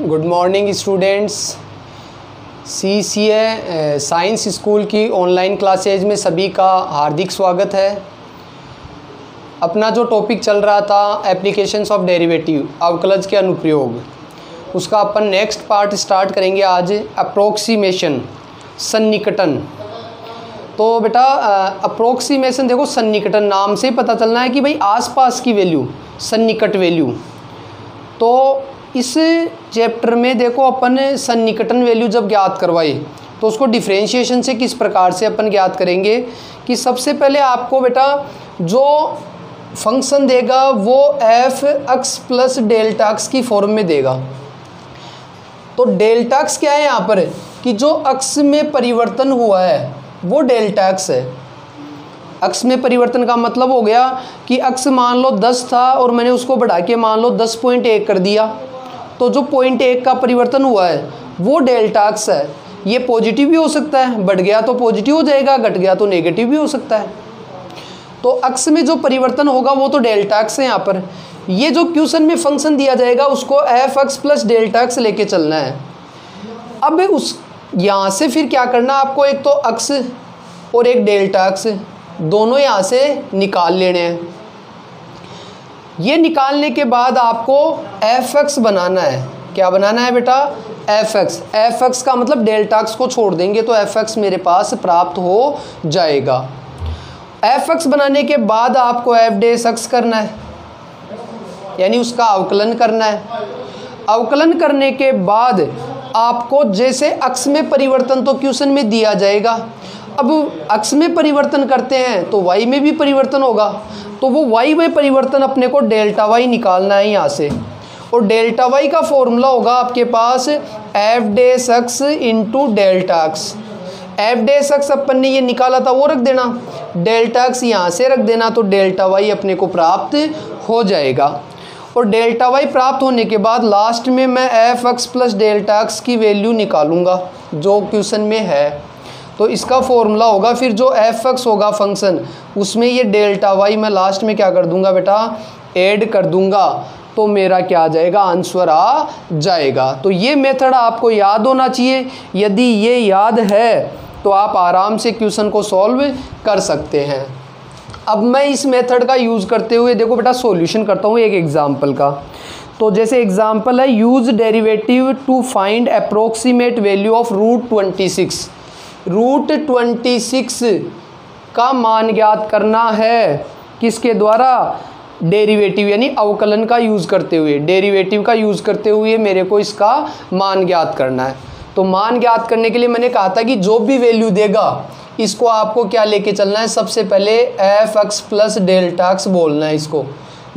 Good morning students. CCA science school की online classes में सभी का हार्दिक स्वागत है। अपना जो टॉपिक चल रहा था एप्लीकेशंस ऑफ डेरिवेटिव, अवकलज के अनुप्रयोग, उसका अपन नेक्स्ट पार्ट स्टार्ट करेंगे आज। अप्रोक्सीमेशन, सन्निकटन। तो बेटा अप्रोक्सीमेशन देखो, सन्निकटन नाम से ही पता चलना है कि भाई आसपास की वैल्यू, सन्निकट वैल्यू। तो इस चैप्टर में देखो अपन सन्निकटन वैल्यू जब ज्ञात करवाए तो उसको डिफरेंशिएशन से किस प्रकार से अपन ज्ञात करेंगे कि सबसे पहले आपको बेटा जो फंक्शन देगा वो F x plus delta x की फॉर्म में देगा। तो डेल्टा एक्स क्या है यहाँ पर कि जो एक्स में परिवर्तन हुआ है वो डेल्टा एक्स है। एक्स में परिवर्तन का मतलब हो गया कि एक्स मान लो 10 था और मैंने उसको बढ़ा के मान लो 10.1 कर दिया, तो जो 0.1 का परिवर्तन हुआ है वो डेल्टा एक्स है। ये पॉजिटिव भी हो सकता है, बढ़ गया तो पॉजिटिव हो जाएगा, घट गया तो नेगेटिव भी हो सकता है। तो एक्स में जो परिवर्तन होगा वो तो डेल्टा एक्स है। यहाँ पर ये जो क्वेश्चन में फंक्शन दिया जाएगा उसको F x plus delta x लेके चलना है। अब उस यहाँ से फिर क्या करना आपको, एक तो एक्स और एक डेल्टा एक्स दोनों यहाँ से निकाल लेने हैं। ये निकालने के बाद आपको एफ एक्स बनाना है। क्या बनाना है बेटा? F x. एफ एक्स का मतलब डेल्टा एक्स को छोड़ देंगे तो एफ एक्स मेरे पास प्राप्त हो जाएगा। एफ एक्स बनाने के बाद आपको एफ डेस एक्स करना है, यानी उसका अवकलन करना है। अवकलन करने के बाद आपको जैसे एक्स में परिवर्तन तो क्वेश्चन में दिया जाएगा, अब एक्स में परिवर्तन करते हैं तो वाई में भी परिवर्तन होगा, तो वो वाई में परिवर्तन अपने को डेल्टा वाई निकालना है यहाँ से। और डेल्टा वाई का फॉर्मूला होगा आपके पास F dash X into delta X. F dash X अपन ने ये निकाला था वो रख देना, डेल्टा एक्स यहाँ से रख देना, तो डेल्टा वाई अपने को प्राप्त हो जाएगा। और डेल्टा वाई प्राप्त होने के बाद लास्ट में मैं F x plus delta x की वैल्यू निकालूंगा जो क्वेश्चन में है। तो इसका फॉर्मूला होगा फिर जो एफ एक्स होगा फंक्शन, उसमें ये डेल्टा वाई मैं लास्ट में क्या कर दूंगा बेटा, ऐड कर दूंगा, तो मेरा क्या आ जाएगा, आंसर आ जाएगा। तो ये मेथड आपको याद होना चाहिए। यदि ये याद है तो आप आराम से क्वेश्चन को सॉल्व कर सकते हैं। अब मैं इस मेथड का यूज़ करते हुए देखो बेटा सॉल्यूशन करता हूँ एक एग्जाम्पल का। तो जैसे एग्जाम्पल है, use derivative to find approximate value of root 26। Root 26 का मान ज्ञात करना है किसके द्वारा? डेरिवेटिव यानी अवकलन का यूज़ करते हुए, डेरिवेटिव का यूज़ करते हुए मेरे को इसका मान ज्ञात करना है। तो मान ज्ञात करने के लिए मैंने कहा था कि जो भी वैल्यू देगा इसको आपको क्या लेके चलना है, सबसे पहले F x plus delta x बोलना है इसको।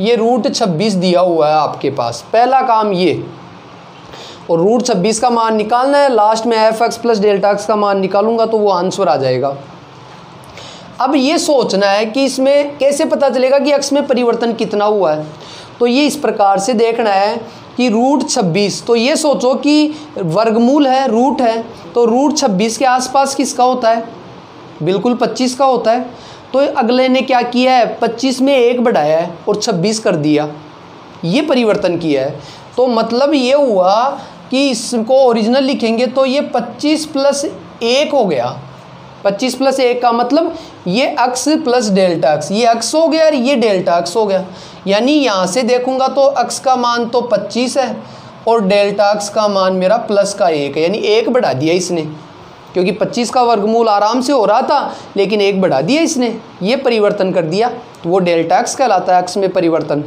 ये रूट 26 दिया हुआ है आपके पास, पहला काम ये। और रूट 26 का मान निकालना है, लास्ट में F x plus delta x का मान निकालूंगा तो वो आंसर आ जाएगा। अब ये सोचना है कि इसमें कैसे पता चलेगा कि एक्स में परिवर्तन कितना हुआ है। तो ये इस प्रकार से देखना है कि रूट 26, तो ये सोचो कि वर्गमूल है, रूट है, तो रूट 26 के आसपास किसका होता है? बिल्कुल 25 का होता है। तो अगले ने क्या किया है, 25 में 1 बढ़ाया है और 26 कर दिया, ये परिवर्तन किया है। तो मतलब ये हुआ कि इसको ओरिजिनल लिखेंगे तो ये 25 प्लस 1 हो गया। 25 प्लस 1 का मतलब ये एक्स प्लस डेल्टा एक्स, ये एक्स हो गया और ये डेल्टा एक्स हो गया। यानी यहाँ से देखूंगा तो एक्स का मान तो 25 है और डेल्टा एक्स का मान मेरा प्लस का 1 है, यानी 1 बढ़ा दिया इसने, क्योंकि 25 का वर्गमूल आराम से हो रहा था लेकिन 1 बढ़ा दिया इसने, ये परिवर्तन कर दिया, तो वो डेल्टा एक्स कहलाता है, एक्स में परिवर्तन।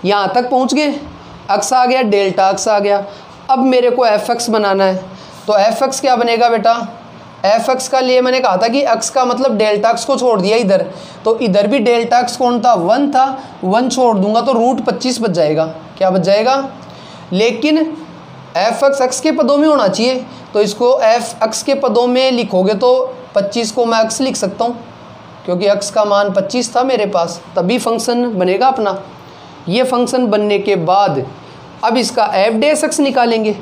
यहाँ तक पहुँच गए, एक्स आ गया, डेल्टा एक्स आ गया। अब मेरे को एफ एक्स बनाना है, तो एफ एक्स क्या बनेगा बेटा? एफ एक्स का लिए मैंने कहा था कि एक्स का मतलब डेल्टा एक्स को छोड़ दिया इधर, तो इधर भी डेल्टा एक्स कौन था? 1 था, 1 छोड़ दूंगा तो रूट 25 बच जाएगा। क्या बच जाएगा? लेकिन एफ एक्स एक्स के पदों में होना चाहिए, तो इसको एफ एक्स के पदों में लिखोगे तो 25 को मैं एक्स लिख सकता हूँ, क्योंकि एक्स का मान 25 था मेरे पास, तभी फंक्शन बनेगा अपना। ये फंक्शन बनने के बाद अब इसका एफ डेस एक्स निकालेंगे,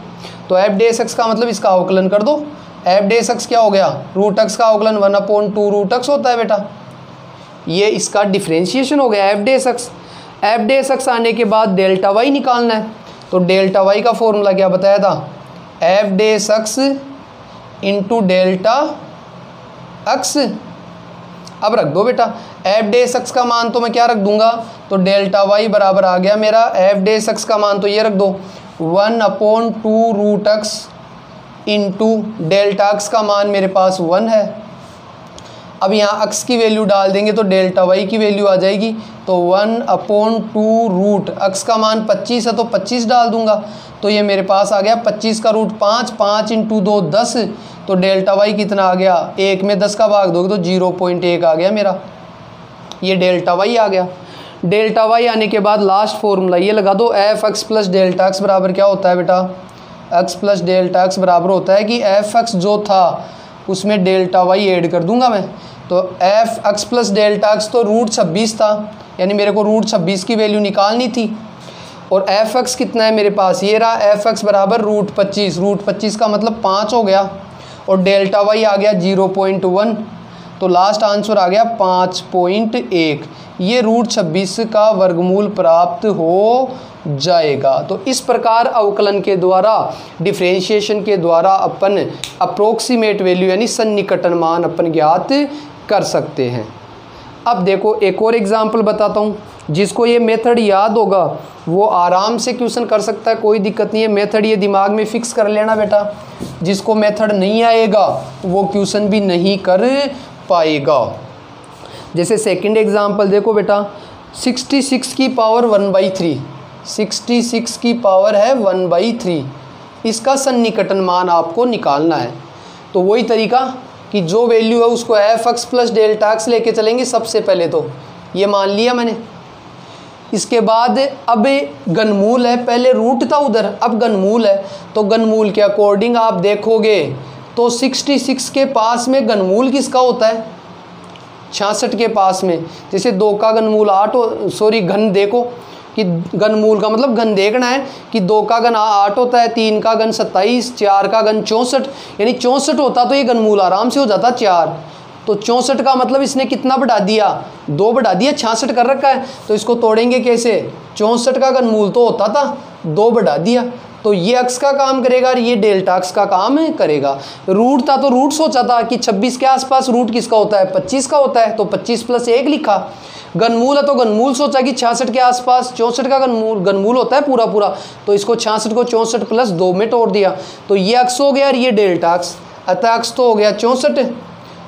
तो एफ डेस एक्स का मतलब इसका अवकलन कर दो। एफ डेस एक्स क्या हो गया? रूट एक्स का अवकलन 1/2 रूट एक्स होता है बेटा, ये इसका डिफ्रेंशिएशन हो गया F dash x. F dash x आने के बाद डेल्टा वाई निकालना है, तो डेल्टा वाई का फॉर्मूला क्या बताया था, F dash X into delta x. अब रख दो बेटा एफ डेस एक्स का मान तो मैं क्या रख दूंगा, तो डेल्टा वाई बराबर आ गया मेरा एफ डेस एक्स का मान तो ये रख दो 1/2 root x into delta x का मान मेरे पास 1 है। अब यहाँ एक्स की वैल्यू डाल देंगे तो डेल्टा वाई की वैल्यू आ जाएगी, तो 1/2 रूट एक्स का मान 25 है तो 25 डाल दूंगा, तो ये मेरे पास आ गया 25 का रूट 5, 5 इंटू 2 10, तो डेल्टा वाई कितना आ गया, 1 में 10 का भाग दोगे तो 0.1 आ गया मेरा, ये डेल्टा वाई आ गया। डेल्टा वाई आने के बाद लास्ट फॉर्मूला ये लगा दो, F x plus delta x बराबर क्या होता है बेटा, एक्स प्लस डेल्टा एक्स बराबर होता है कि एफ एक्स जो था उसमें डेल्टा वाई ऐड कर दूंगा मैं, तो F x plus delta x तो रूट 26 था, यानी मेरे को रूट 26 की वैल्यू निकालनी थी, और एफ एक्स कितना है मेरे पास, ये रहा एफ एक्स बराबर रूट 25, रूट 25 का मतलब 5 हो गया, और डेल्टा वाई आ गया 0.1, तो लास्ट आंसर आ गया 5.1, ये रूट 26 का वर्गमूल प्राप्त हो जाएगा। तो इस प्रकार अवकलन के द्वारा, डिफरेंशिएशन के द्वारा अपन अप्रोक्सीमेट वैल्यू यानी सन्निकटन मान अपन ज्ञात कर सकते हैं। अब देखो एक और एग्जाम्पल बताता हूँ, जिसको ये मेथड याद होगा वो आराम से क्वेश्चन कर सकता है, कोई दिक्कत नहीं है, मेथड ये दिमाग में फिक्स कर लेना बेटा, जिसको मेथड नहीं आएगा वो क्वेश्चन भी नहीं कर पाएगा। जैसे सेकंड एग्जाम्पल देखो बेटा, 66 की पावर 1/3, 66 की पावर है 1/3, इसका सन्निकटन मान आपको निकालना है। तो वही तरीका कि जो वैल्यू है उसको F x plus delta x लेके चलेंगे सबसे पहले, तो ये मान लिया मैंने। इसके बाद अब घनमूल है, पहले रूट था उधर, अब घनमूल है, तो घनमूल के अकॉर्डिंग आप देखोगे तो 66 के पास में घनमूल किसका होता है, 66 के पास में, जैसे 2 का घनमूल 8 घन देखो कि घनमूल का मतलब घन देखना है कि 2 का घन 8 होता है, 3 का घन 27, 4 का घन 64, यानी 64 होता तो ये घनमूल आराम से हो जाता 4, तो 64 का मतलब इसने कितना बढ़ा दिया, 2 बढ़ा दिया, 66 कर रखा है, तो इसको तोड़ेंगे कैसे, 64 का घनमूल तो होता था, 2 बढ़ा दिया, तो ये एक्स का काम करेगा और ये डेल्टा एक्स का काम करेगा। रूट था तो रूट सोचा था कि 26 के आसपास रूट किसका होता है, 25 का होता है, तो 25 + 1 लिखा। घनमूल है तो घनमूल सोचा कि 66 के आसपास 64 का घनमूल होता है पूरा पूरा, तो इसको 66 को 64 + 2 में तोड़ दिया, तो ये एक्स हो गया और ये डेल्टा एक्स, अतः एक्स तो हो गया 64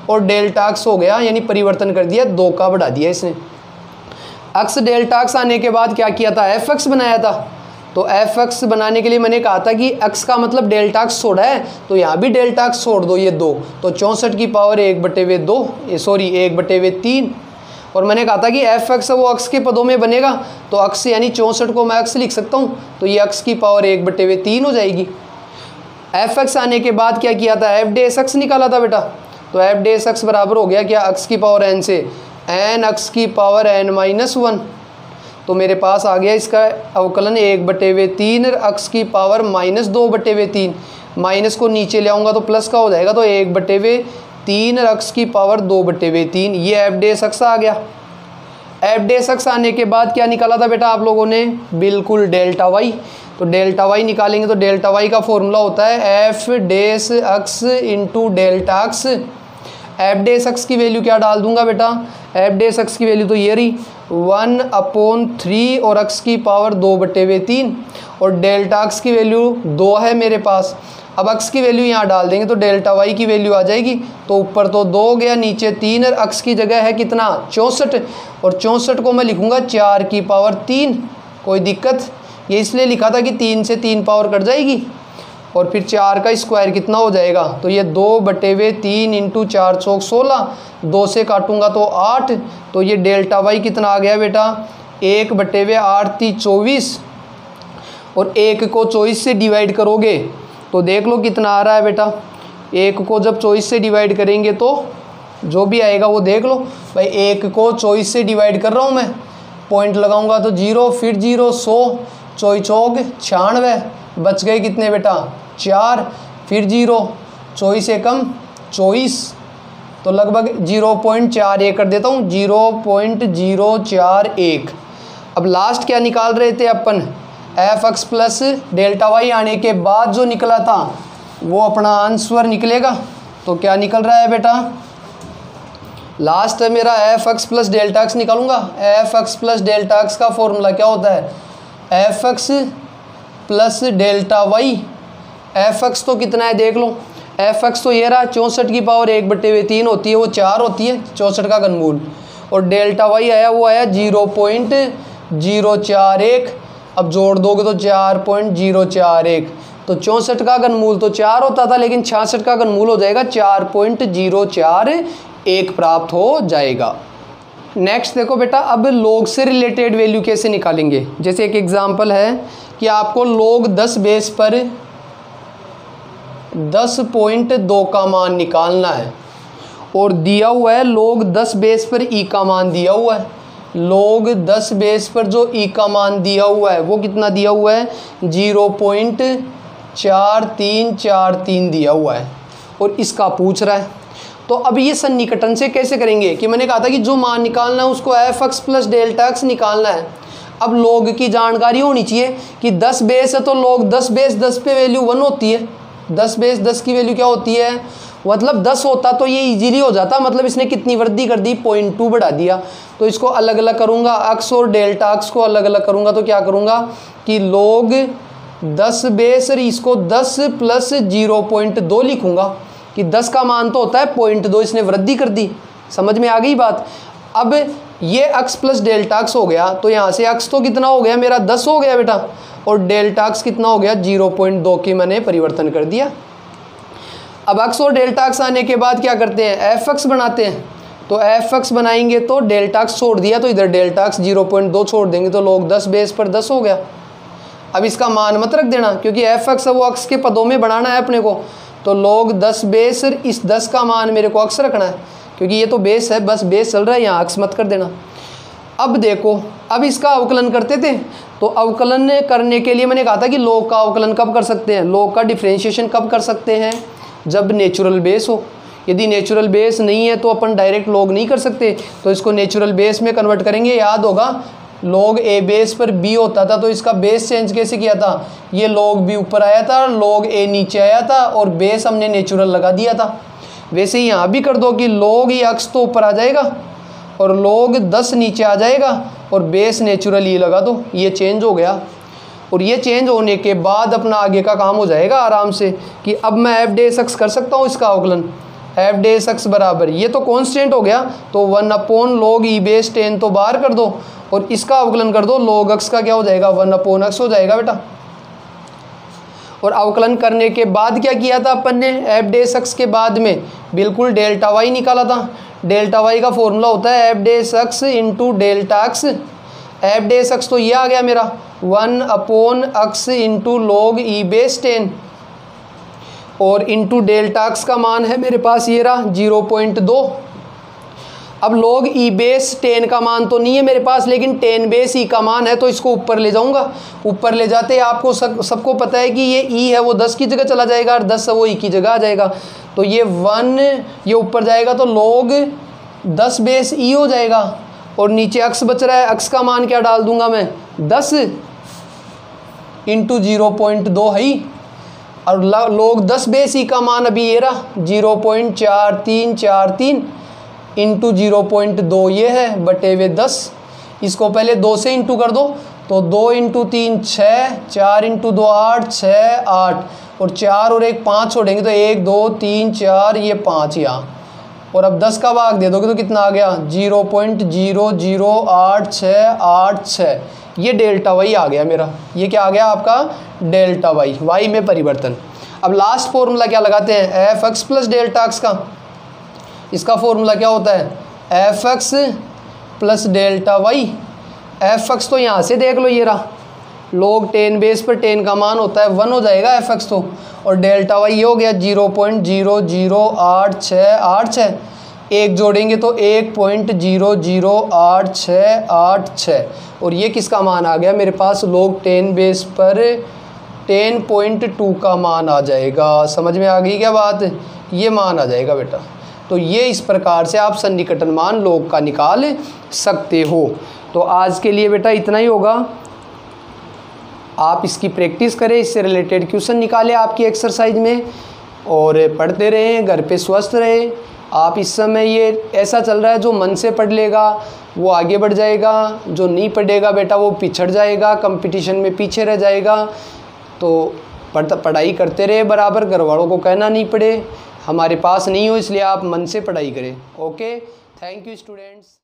और डेल्टा एक्स हो गया, यानी परिवर्तन कर दिया, 2 का बढ़ा दिया इसने। एक्स डेल्टा एक्स आने के बाद क्या किया था, एफ एक्स बनाया था, तो एफ एक्स बनाने के लिए मैंने कहा था कि एक्स का मतलब डेल्टा एक्स छोड़ा है, तो यहाँ भी डेल्टा एक्स छोड़ दो, ये 2, तो 64 की पावर 1/3, और मैंने कहा था कि एफ एक्स वो एक्स के पदों में बनेगा, तो एक्स यानी 64 को मैं एक्स लिख सकता हूँ, तो ये एक्स की पावर 1/3 हो जाएगी। एफ एक्स आने के बाद क्या किया था, एफ डेस एक्स निकाला था बेटा, तो एफ डेस एक्स बराबर हो गया क्या, एक्स की पावर n से n एक्स की पावर n-1, तो मेरे पास आ गया इसका अवकलन 1/3 एक्स की पावर -2/3, माइनस को नीचे ले आऊँगा तो प्लस का हो जाएगा, तो 1/3 एक्स की पावर 2/3, ये एफ डेस एक्स आ गया। एफ डेस एक्स आने के बाद क्या निकाला था बेटा आप लोगों ने, बिल्कुल डेल्टा वाई, तो डेल्टा वाई निकालेंगे तो डेल्टा वाई का फॉर्मूला होता है F dash X into delta X. F dash X की वैल्यू क्या डाल दूंगा बेटा, एफ डेस एक्स की वैल्यू तो ये रही 1/3 और एक्स की पावर 2/3, और डेल्टा एक्स की वैल्यू 2 है मेरे पास। अब एक्स की वैल्यू यहाँ डाल देंगे तो डेल्टा वाई की वैल्यू आ जाएगी, तो ऊपर तो 2 हो गया, नीचे 3, और एक्स की जगह है कितना 64, और 64 को मैं लिखूँगा 4 की पावर 3, कोई दिक्कत, ये इसलिए लिखा था कि 3 से 3 पावर कट जाएगी, और फिर 4 का स्क्वायर कितना हो जाएगा, तो ये 2/3 इंटू 4 चौक 16, 2 से काटूंगा तो 8, तो ये डेल्टा वाई कितना आ गया बेटा 1/8 = 24, और 1 को 24 से डिवाइड करोगे तो देख लो कितना आ रहा है बेटा, 1 को जब 24 से डिवाइड करेंगे तो जो भी आएगा वो देख लो भाई, 1 को 24 से डिवाइड कर रहा हूँ मैं, पॉइंट लगाऊंगा तो 0, फिर 0, 100, 24 चौक 96, बच गए कितने बेटा 4, फिर 0, 24 एकम 24, तो लगभग 0.41 कर देता हूँ, 0.041। अब लास्ट क्या निकाल रहे थे अपन, F x plus delta Y आने के बाद जो निकला था वो अपना आंसर निकलेगा। तो क्या निकल रहा है बेटा, लास्ट है मेरा F x plus delta X निकालूंगा। F x plus delta x का फॉर्मूला क्या होता है, F x plus delta Y. F x तो कितना है देख लो, एफ एक्स तो ये रहा 64 की पावर 1/3 होती है, वो 4 होती है 64 का घनमूल। और डेल्टा वाई आया वो आया 0.041। अब जोड़ दोगे तो 4.041। तो 64 का घनमूल तो 4 होता था, लेकिन 66 का घनमूल हो जाएगा 4.041 प्राप्त हो जाएगा। नेक्स्ट देखो बेटा, अब लॉग से रिलेटेड वैल्यू कैसे निकालेंगे। जैसे एक एग्जांपल है कि आपको लॉग 10 बेस पर 10.2 का मान निकालना है और दिया हुआ है लॉग 10 बेस पर ई का मान दिया हुआ है। लॉग 10 बेस पर जो ई का मान दिया हुआ है वो कितना दिया हुआ है, 0.4343 दिया हुआ है और इसका पूछ रहा है। तो अब ये सन्निकटन से कैसे करेंगे कि मैंने कहा था कि जो मान निकालना है उसको F x plus delta x निकालना है। अब लॉग की जानकारी होनी चाहिए कि 10 बेस है तो लॉग 10 बेस 10 पे वैल्यू 1 होती है। 10 बेस 10 की वैल्यू क्या होती है, मतलब 10 होता तो ये इजीली हो जाता, मतलब इसने कितनी वृद्धि कर दी, 0.2 बढ़ा दिया। तो इसको अलग अलग करूँगा, एक्स और डेल्टा एक्स को अलग अलग करूँगा तो क्या करूँगा कि लॉग 10 बेस और इसको 10 प्लस 0.2 लिखूँगा कि 10 का मान तो होता है 0.2, इसने वृद्धि कर दी। समझ में आ गई बात। अब ये एक्स प्लस डेल्टा एक्स हो गया तो यहाँ से एक्स तो कितना हो गया मेरा 10 हो गया बेटा, और डेल्टा एक्स कितना हो गया 0.2 की मैंने परिवर्तन कर दिया। अब एक्स और डेल्टा एक्स आने के बाद क्या करते हैं, एफ एक्स बनाते हैं। तो एफ एक्स बनाएंगे तो डेल्टा एक्स छोड़ दिया तो इधर डेल्टा एक्स 0.2 छोड़ देंगे तो लॉग 10 बेस पर 10 हो गया। अब इसका मान मत रख देना क्योंकि एफ एक्स है वो एक्स के पदों में बनाना है अपने को। तो लॉग 10 बेस इस 10 का मान मेरे को एक्स रखना है क्योंकि ये तो बेस है, बस बेस चल रहा है, यहाँ एक्स मत कर देना। अब देखो, अब इसका अवकलन करते थे तो अवकलन करने के लिए मैंने कहा था कि लॉग का अवकलन कब कर सकते हैं, लॉग का डिफरेंशिएशन कब कर सकते हैं, जब नेचुरल बेस हो। यदि नेचुरल बेस नहीं है तो अपन डायरेक्ट लॉग नहीं कर सकते, तो इसको नेचुरल बेस में कन्वर्ट करेंगे। याद होगा लॉग ए बेस पर बी होता था तो इसका बेस चेंज कैसे किया था, ये लॉग बी ऊपर आया था, लॉग ए नीचे आया था और बेस हमने नेचुरल लगा दिया था। वैसे ही यहाँ भी कर दो कि लॉग ये एक्स तो ऊपर आ जाएगा और लॉग 10 नीचे आ जाएगा और बेस नेचुरल ये लगा दो, ये चेंज हो गया। और ये चेंज होने के बाद अपना आगे का काम हो जाएगा आराम से कि अब मैं एफ डेस एक्स कर सकता हूँ इसका अवकलन। एफ डेस एक्स बराबर ये तो कांस्टेंट हो गया तो 1/log ई बेस 10 तो बाहर कर दो और इसका अवकलन कर दो, log x का क्या हो जाएगा 1/x हो जाएगा बेटा। और अवकलन करने के बाद क्या किया था अपन ने, एफ डेस एक्स के बाद में बिल्कुल डेल्टा वाई निकाला था। डेल्टा वाई का फॉर्मूला होता है F dash X into delta X. F dash X तो ये आ गया मेरा 1/x इंटू लॉग ई बेस 10 और इंटू डेल्टा एक्स का मान है मेरे पास ये रहा 0.2। अब लॉग ई बेस 10 का मान तो नहीं है मेरे पास, लेकिन 10 बेस ई का मान है तो इसको ऊपर ले जाऊंगा। ऊपर ले जाते आपको सबको पता है कि ये ई है वो 10 की जगह चला जाएगा और 10 है वो ई की जगह आ जाएगा। तो ये 1 ये ऊपर जाएगा तो लॉग 10 बेस ई हो जाएगा और नीचे एक्स बच रहा है, एक्स का मान क्या डाल दूंगा मैं 10 इंटू 0.2 है ही, और लॉग 10 बेस ई का मान अभी ये रहा 0.4343 इंटू 0.2 ये है बटे वे 10। इसको पहले 2 से इंटू कर दो तो 2 इंटू 3 6, 4 इंटू 2 8, 6 8 और 4 और 1 5 छोड़ेंगे तो 1 2 3 4 ये 5 यहाँ। और अब 10 का भाग दे दोगे तो कितना आ गया 0.00886। ये डेल्टा वाई आ गया मेरा, ये क्या आ गया आपका डेल्टा वाई, वाई में परिवर्तन। अब लास्ट फॉर्मूला क्या लगाते हैं, f x plus delta x का। इसका फॉर्मूला क्या होता है F x plus delta Y. F x तो यहाँ से देख लो ये रहा, लॉग 10 बेस पर 10 का मान होता है 1 हो जाएगा एफ एक्स तो, और डेल्टा वाई ये हो गया 0.00886। एक जोड़ेंगे तो 1.00886 और ये किसका मान आ गया मेरे पास, लॉग 10 बेस पर 10.2 का मान आ जाएगा। समझ में आ गई क्या बात, ये मान आ जाएगा बेटा। तो ये इस प्रकार से आप सन्निकटन मान लॉग का निकाल सकते हो। तो आज के लिए बेटा इतना ही होगा। आप इसकी प्रैक्टिस करें, इससे रिलेटेड क्वेश्चन निकालें आपकी एक्सरसाइज में और पढ़ते रहें, घर पे स्वस्थ रहें। आप इस समय ये ऐसा चल रहा है, जो मन से पढ़ लेगा वो आगे बढ़ जाएगा, जो नहीं पढ़ेगा बेटा वो पिछड़ जाएगा, कंपटीशन में पीछे रह जाएगा। तो पढ़ाई करते रहे बराबर, घर वालों को कहना नहीं पड़े हमारे पास नहीं हो, इसलिए आप मन से पढ़ाई करें। Okay, thank you students.